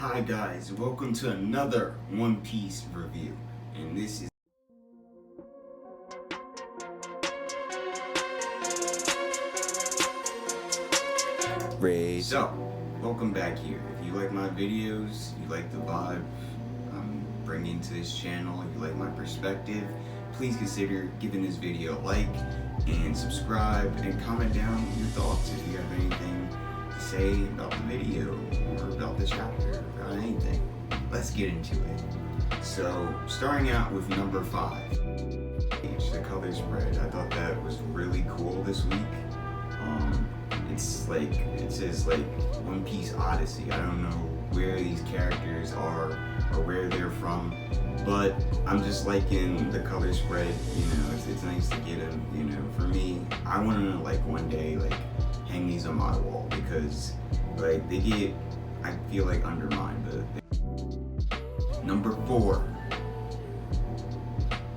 Hi guys, welcome to another One Piece review, and this is So, welcome back here. If you like my videos, you like the vibe I'm bringing to this channel, if you like my perspective, please consider giving this video a like and subscribe and comment down your thoughts if you have anything to say about the video or about the chapter or about anything. Let's get into it. So, starting out with number 5, the color spread. I thought that was really cool this week. It's like, it says like One Piece Odyssey. I don't know where these characters are or where they're from, but I'm just liking the color spread. You know, it's nice to get them. You know, for me, I want to like one day like hang these on my wall because like they get, I feel like undermined. But number 4,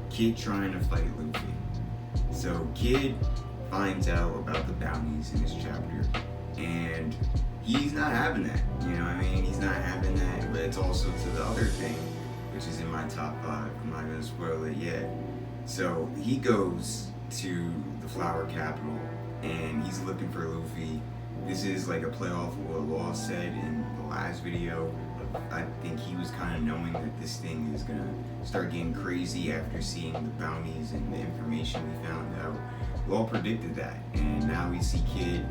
Kid trying to fight Luffy. So Kid finds out about the bounties in this chapter, and he's not having that. You know what I mean? He's not having that, but it's also to the other thing, which is in my top 5. I'm not gonna spoil it yet. So he goes to the Flower Capital, and he's looking for Luffy. This is like a playoff of what Law said in the last video. I think he was kind of knowing that this thing is gonna start getting crazy after seeing the bounties and the information we found out. Law predicted that, and now we see Kid,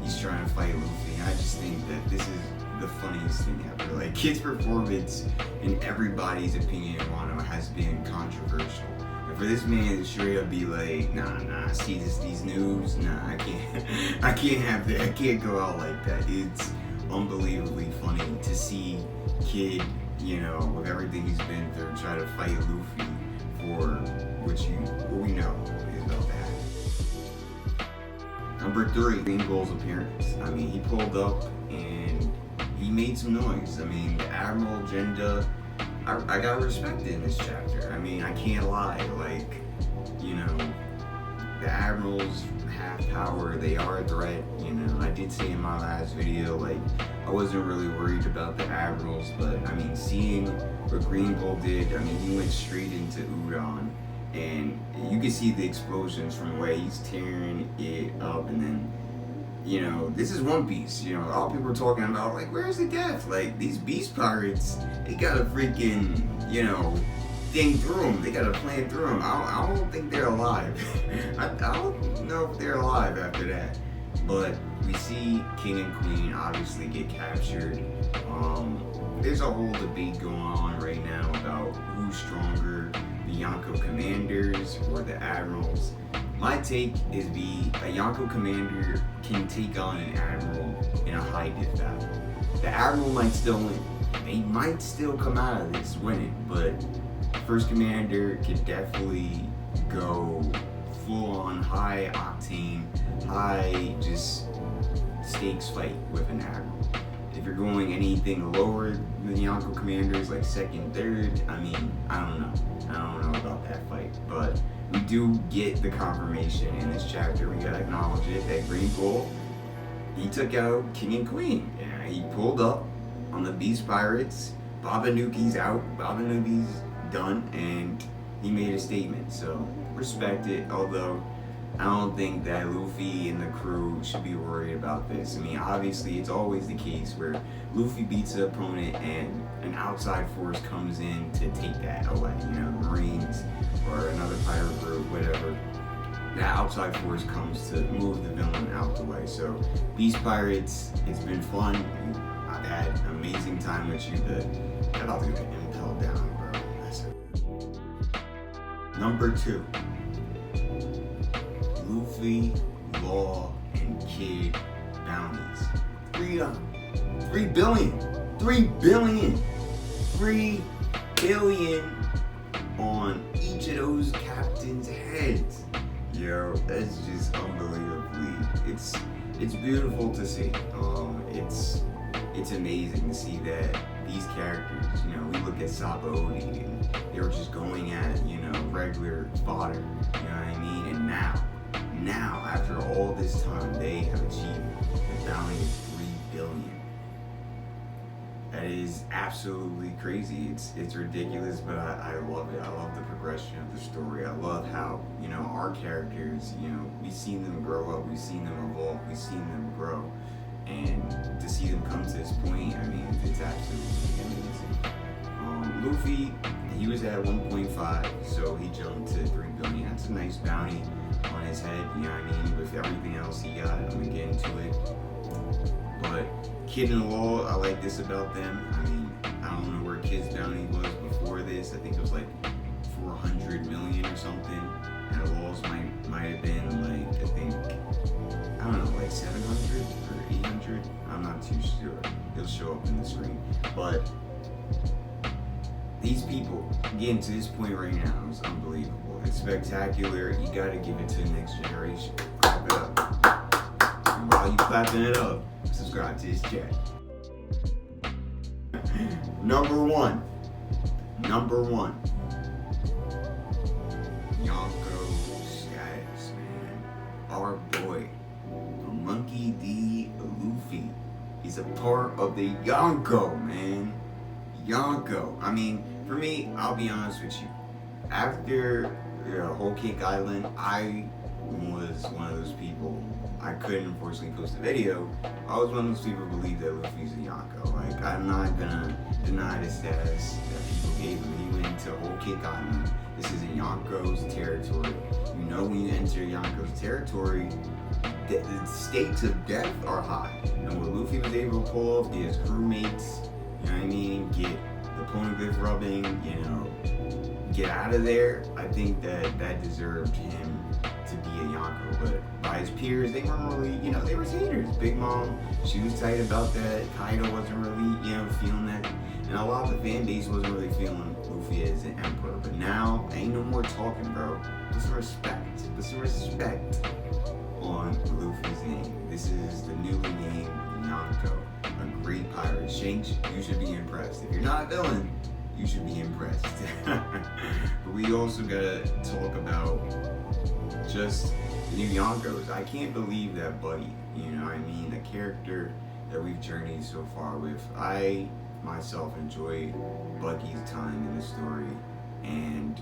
he's trying to fight Luffy, and I just think that this is the funniest thing ever. Like, Kid's performance, in everybody's opinion, Wano, has been controversial. And for this man to straight up be like, nah, see these news, nah, I can't have that, I can't go out like that. It's unbelievably funny to see Kid, you know, with everything he's been through, try to fight Luffy for what we know is about that. Number 3, Green Bull's appearance. I mean, he pulled up and he made some noise. I mean, the Admiral agenda, I got respected in this chapter. I mean, I can't lie. Like, you know, the Admirals have power. They are a threat. You know, I did say in my last video, like, I wasn't really worried about the Admirals, but I mean, seeing what Green Bull did, I mean, he went straight into Udon. And you can see the explosions from the way he's tearing it up, and then, you know, this is One Piece. You know, all people are talking about, like, where's the death? Like, these beast pirates, they got a freaking, you know, thing through them. They got a plan through them. I don't think they're alive. I don't know if they're alive after that. But we see King and Queen obviously get captured. There's a whole debate going on right now about who's stronger, the Yonko commanders or the admirals. My take is a Yonko commander can take on an admiral in a high diff battle. The admiral might still win. They might still come out of this winning, but first commander could definitely go full on high octane, high just stakes fight with an admiral. If you're going anything lower than the Yonko commanders, like second, third, I mean, I don't know about that fight, but we do get the confirmation in this chapter. We gotta acknowledge it that Green Bull, he took out King and Queen. Yeah, he pulled up on the Beast Pirates. Babanuki's out. Babanuki's done, and he made a statement. So respect it. Although I don't think that Luffy and the crew should be worried about this. I mean, obviously, it's always the case where Luffy beats the opponent and an outside force comes in to take that away. You know, Marines or another pirate group, whatever. That outside force comes to move the villain out the way. So, Beast Pirates, it's been fun. I've had an amazing time with you. That ought to get impelled down, bro. That's it. Number 2. Luffy, Law, and Kid bounties. 3 billion. 3 billion. 3 billion on each of those captains' heads. Yo, that's just unbelievably. It's beautiful to see. It's amazing to see that these characters, you know, we look at Sabaody and they were just going at, you know, regular fodder. You know what I mean? And now, after all this time, they have achieved the bounty of 3 billion. that is absolutely crazy. It's ridiculous, but I love it. I love the progression of the story. I love how, you know, our characters, you know, we've seen them grow up, we've seen them evolve, we've seen them grow. And to see them come to this point, I mean, it's absolutely amazing. Luffy, he was at 1.5, so he jumped to 3 billion. That's a nice bounty on his head, you know what I mean? With everything else he got, I'm gonna get into it. But Kid and Law, I like this about them. I mean, I don't know where Kid's bounty was before this. I think it was like 400 million or something. And Law's might have been like, I think, I don't know, like 700 or 800. I'm not too sure. It'll show up in the screen. But these people getting to this point right now is unbelievable. It's spectacular. You gotta give it to the next generation. Clap it up. And while you clapping it up, subscribe to this channel. Number one. Yonko status, man. Our boy, the Monkey D. Luffy. He's a part of the Yonko, man. Yonko. I mean, for me, I'll be honest with you. After Whole Cake Island, I was one of those people. I couldn't unfortunately post a video. I was one of those people who believe that Luffy's a Yonko. Like, I'm not gonna deny the status that people gave him. He went to Whole Cake Island. This is in Yonko's territory. You know, when you enter Yonko's territory, the stakes of death are high. And what Luffy was able to pull off, get his crewmates, you know what I mean, get the poneglyph rubbing, you know, get out of there, I think that deserved him to be a Yonko. But by his peers, they weren't really, you know, they were haters. Big Mom, she was tight about that. Kaido wasn't really, you know, feeling that. And a lot of the fan base wasn't really feeling Luffy as an emperor. But now, ain't no more talking, bro. Put some respect. Put some respect on Luffy's name. This is the newly named Yonko, a great pirate. Shanks, you should be impressed. If you're not a villain, you should be impressed. But we also gotta talk about just the new Yonkos. I can't believe that Buddy, you know what I mean, the character that we've journeyed so far with. I myself enjoy Bucky's time in the story, and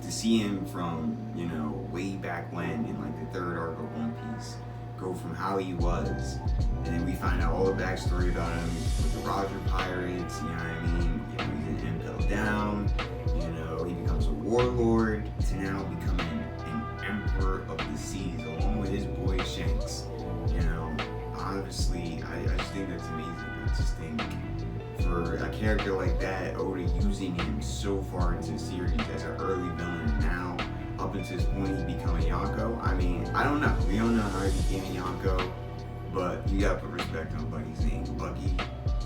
to see him from, you know, way back when in like the 3rd arc of One Piece, go from how he was, and then we find out all the backstory about him with the Roger Pirates, you know what I mean? You know, he's in Impel Down, you know, he becomes a warlord, to now becoming an emperor of the seas, along with his boy Shanks. You know, honestly, I just think that's amazing. I just think for a character like that, Oda using him so far into the series as an early villain, and now up until this point he become a Yonko. I mean, I don't know. We don't know how he became a Yonko, but you gotta put respect on Bucky's name. Bucky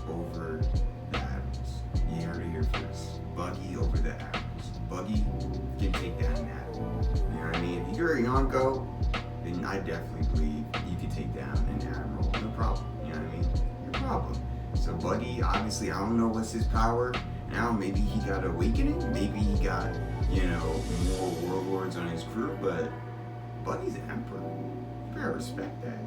over the Admirals. You heard it here first. Bucky over the Admirals. Bucky can take down an Admiral. You know what I mean? If you're a Yonko, then I definitely believe you can take down an Admiral. No problem. You know what I mean? No problem. So Bucky, obviously, I don't know what's his power. Now maybe he got awakening, maybe he got, you know, more warlords on his crew, but Bucky's an emperor. You gotta respect that.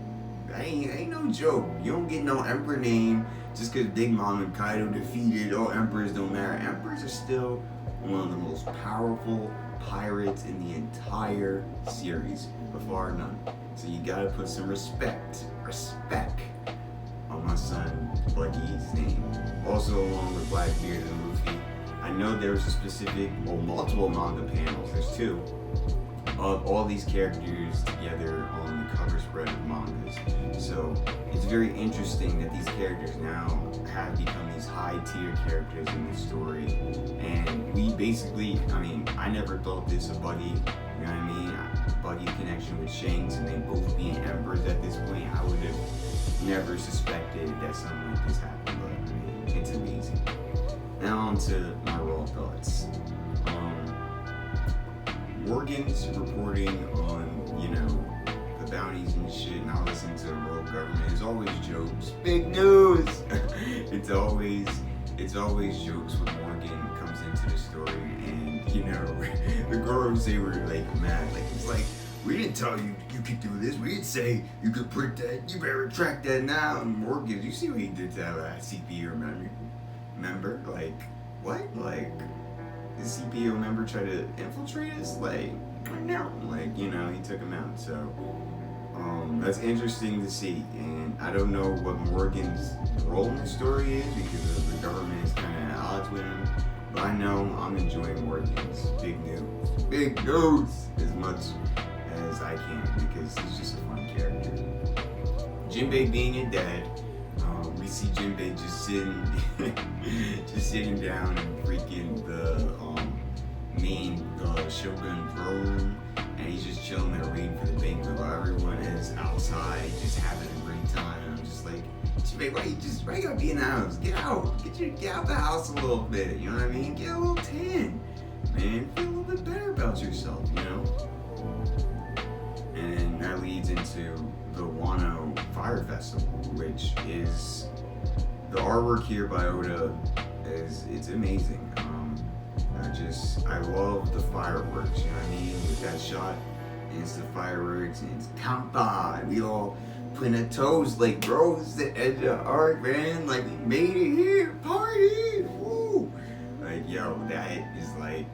That ain't no joke. You don't get no emperor name just because Big Mom and Kaido defeated. Oh, emperors don't matter. Emperors are still one of the most powerful pirates in the entire series, by far none. So you gotta put some respect on my son Bucky's name. Also, along with Blackbeard and Luffy, I know there's a specific, well, multiple manga panels, there's 2, of all these characters together on the cover spread of mangas. So it's very interesting that these characters now have become these high tier characters in the story. And we basically, I mean, I never thought this of Buggy, you know what I mean? Buggy's connection with Shanks and they both being emperors at this point, I would have never suspected that something like this happened, but I mean, it's amazing. Now on to my raw thoughts. Morgan's reporting on, you know, the bounties and shit, and I listen to the rogue government. It's always jokes. Big news! It's always jokes when Morgan comes into the story, and, you know, the girls, they were like mad. Like, it's like, we didn't tell you you could do this. We didn't say you could print that. You better retract that now. And Morgan, you see what he did to that CP, remember? member. Like, what? Like, the CPO member tried to infiltrate us? Like, no. Like, you know, he took him out. So, that's interesting to see. And I don't know what Morgan's role in the story is because the government is kind of at odds with him. But I know I'm enjoying Morgan's big news as much as I can because he's just a fun character. Jinbei being a dad, we see Jinbei just sitting down in freaking the main Shogun throne room, and he's just chilling there waiting for the banquet while everyone is outside just having a great time. And I'm just like, Jinbei, why you gotta be in the house? Get out, get out the house a little bit. You know what I mean? Get a little tan, man. Feel a little bit better about yourself, you know. And that leads into the Wano Fire Festival, which is the artwork here by Oda it's amazing. I love the fireworks, you know what I mean? With that shot, and it's the fireworks, and it's Kampa, and we all putting our toes like, bro, it's the edge of art, man. Like, we made it here, party, woo! Like, yo, that is like,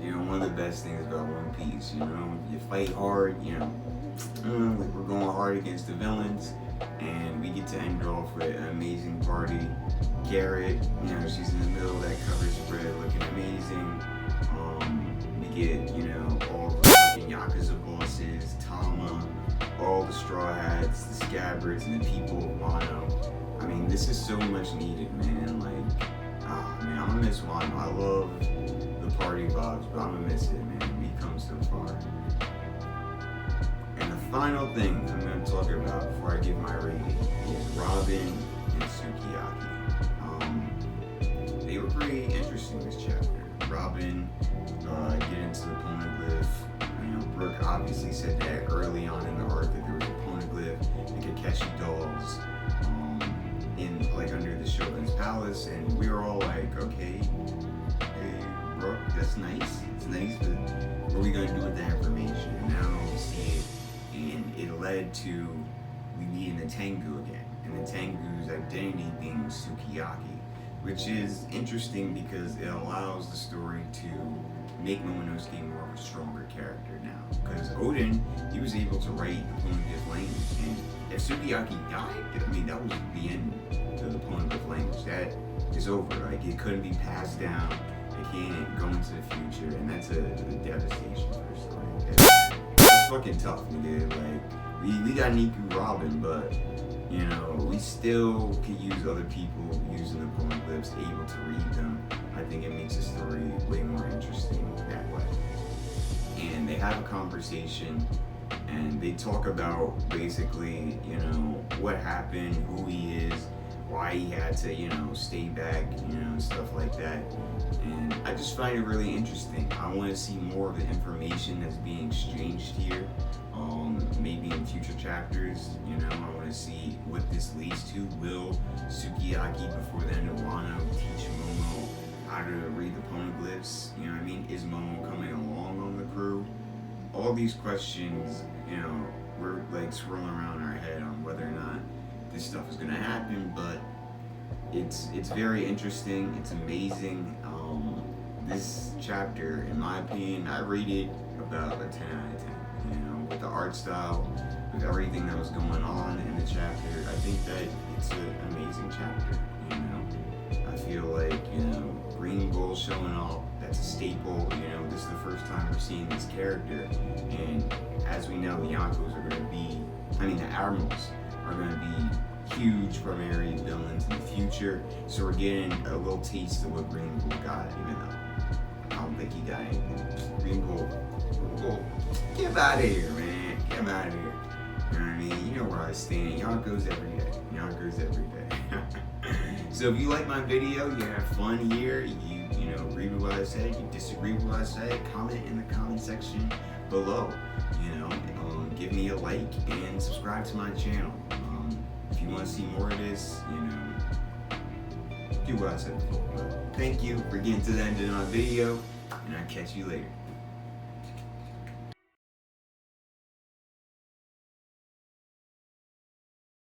you know, one of the best things about One Piece, you know? You fight hard, you know, like we're going hard against the villains, and we get to end off with an amazing party. Garrett, you know, she's in the middle of that cover spread looking amazing. We get, you know, all the fucking Yakuza bosses, Tama, all the Straw Hats, the Scabbards, and the people of Wano. I mean, this is so much needed, man. Like, man, I'm gonna miss Wano. I love the party vibes, but I'm gonna miss it, man. We've come so far. And the final thing I'm gonna talk about before I give my rating is Robin and Sukiyaki. They were pretty interesting this chapter. Robin get into the poneglyph. You know, Brooke obviously said that early on in the arc that there was a poneglyph and Kakeshi dolls in like under the Shogun's palace, and we were all like, okay, hey Brooke, that's nice. It's nice, but what are we gonna do with that information? And now we see it, and it led to we meeting the Tengu again, and the Tengu's identity being Sukiyaki, which is interesting because it allows the story to make Momonosuke more of a stronger character now. Because Oden, he was able to write the poneglyph language, and if Sukiyaki died, I mean, that was the end of the poneglyph language. That is over. Like, it couldn't be passed down. It can't go into the future, and that's a devastation for a story. It's fucking tough, nigga. Like, we got Niku Robin, but you know, we still could use other people using the poneglyphs, able to read them. I think it makes the story way more interesting that way. And they have a conversation, and they talk about basically, you know, what happened, who he is, why he had to, you know, stay back, you know, stuff like that. And I just find it really interesting. I want to see more of the information that's being exchanged here. Maybe in future chapters, you know, I want to see what this leads to. Will Sukiyaki, before the end of Wano, teach Momo how to read the poneglyphs? You know what I mean? Is Momo coming along on the crew? All these questions, you know, we're like swirling around our head on whether or not this stuff is going to happen, but it's very interesting. It's amazing. This chapter, in my opinion, I rated about a 10 out of 10. You know, with the art style, with everything that was going on in the chapter, I think that it's an amazing chapter. You know, I feel like, you know, Green Bull showing up, that's a staple. You know, this is the first time we're seeing this character, and as we know, the Yonkos are going to be, the Admirals are going to be huge primary villains in the future. So we're getting a little taste of what Green Bull got, even though I don't think he got anything. Green Bull, get out of here, man. Get out of here. You know what I mean? You know where I stand. Yonkos every day. Yonkos every day. So if you like my video, you have fun here, you know, agree with what I said, you disagree with what I said, comment in the comment section below. You know, give me a like and subscribe to my channel. If you want to see more of this, you know, do what I said before. But thank you for getting to the end of my video, and I'll catch you later.